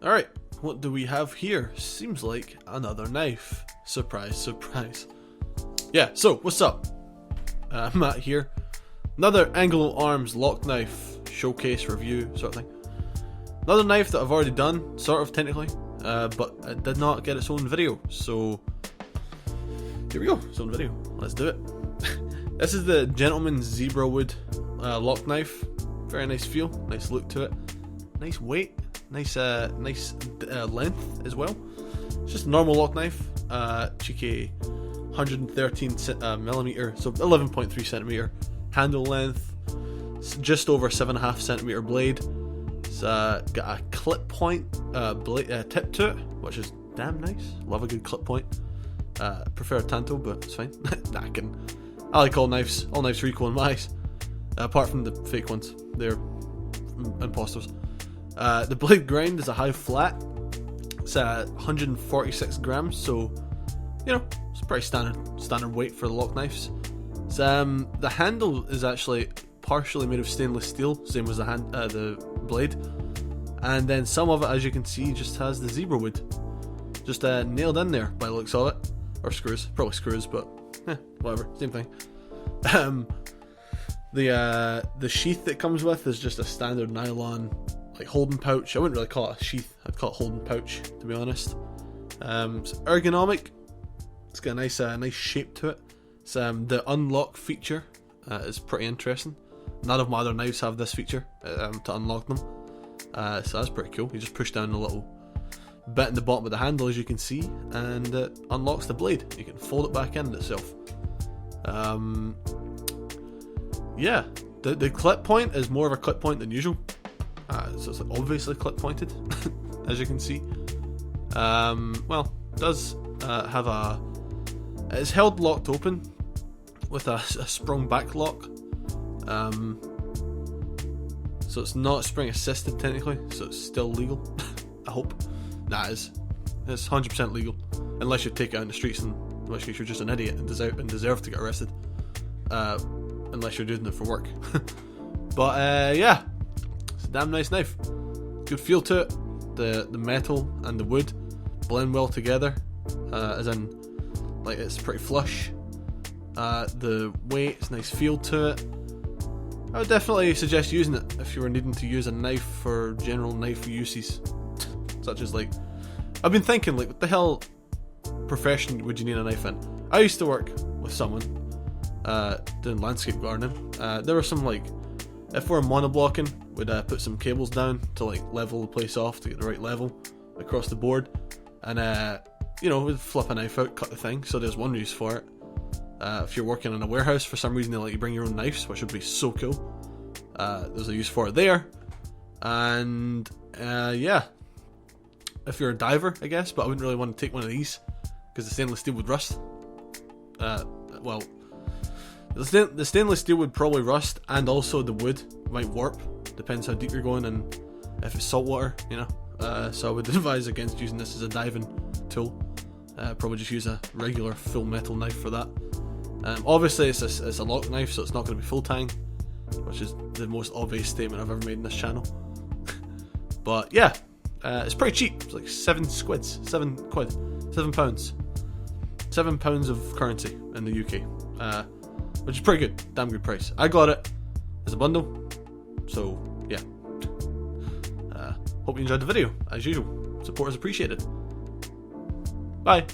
Alright, what do we have here? Seems like another knife. Surprise, surprise. Yeah, so, what's up? Matt here. Another Anglo Arms lock knife showcase review sort of thing. Another knife that I've already done, sort of technically, but it did not get its own video, so here we go, its own video. Let's do it. This is the Gentleman's Zebra Wood lock knife. Very nice feel, nice look to it, nice weight, nice length as well. It's just a normal lock knife, cheeky 113 millimeter, so 11.3 centimeter handle length. It's just over 7.5 centimeter blade. It's got a clip point tip to it, which is damn nice. Love a good clip point. Prefer a tanto, but it's fine. I like all knives. All knives are equal in my eyes, apart from the fake ones. They're imposters. The blade grind is a high flat. It's 146 grams, so you know it's pretty standard weight for the lock knives. It's, the handle is actually partially made of stainless steel, same as the blade, and then some of it, as you can see, just has the zebra wood, just nailed in there by the looks of it, or screws, probably screws, but whatever, same thing. The sheath that comes with is just a standard nylon like holding pouch. I wouldn't really call it a sheath, I'd call it holding pouch, to be honest. It's ergonomic. It's got a nice shape to it. It's, the unlock feature is pretty interesting. None of my other knives have this feature to unlock them, so that's pretty cool. You just push down a little bit in the bottom of the handle, as you can see, and it unlocks the blade. You can fold it back in itself. Yeah, the clip point is more of a clip point than usual, so it's obviously clip pointed, as you can see. Well, it does have it's held locked open with a sprung back lock. So it's not spring assisted technically, so it's still legal. I hope. Nah, it's 100% legal, unless you take it out in the streets, and in which case you're just an idiot and deserve to get arrested. Unless you're doing it for work. But yeah, it's a damn nice knife. Good feel to it. The metal and the wood blend well together, as in like it's pretty flush. The weight, it's nice feel to it. I would definitely suggest using it if you were needing to use a knife for general knife uses, such as like, I've been thinking like, what the hell profession would you need a knife in? I used to work with someone doing landscape gardening. There were some like, if we're monoblocking, we'd put some cables down to like level the place off to get the right level across the board, and you know, we'd flip a knife out, cut the thing. So there's one use for it. If you're working in a warehouse, for some reason they let you bring your own knives, which would be so cool. There's a use for it there. And yeah, if you're a diver, I guess, but I wouldn't really want to take one of these because the stainless steel would rust. Well, the stainless steel would probably rust, and also the wood might warp. Depends how deep you're going and if it's salt water, you know. So I would advise against using this as a diving tool. Probably just use a regular full metal knife for that. Obviously it's a lock knife, so it's not going to be full tang, which is the most obvious statement I've ever made in this channel. But yeah, it's pretty cheap. It's like 7 pounds. 7 pounds of currency in the UK, which is pretty good. Damn good price. I got it as a bundle, so yeah. Hope you enjoyed the video. As usual, support is appreciated. Bye.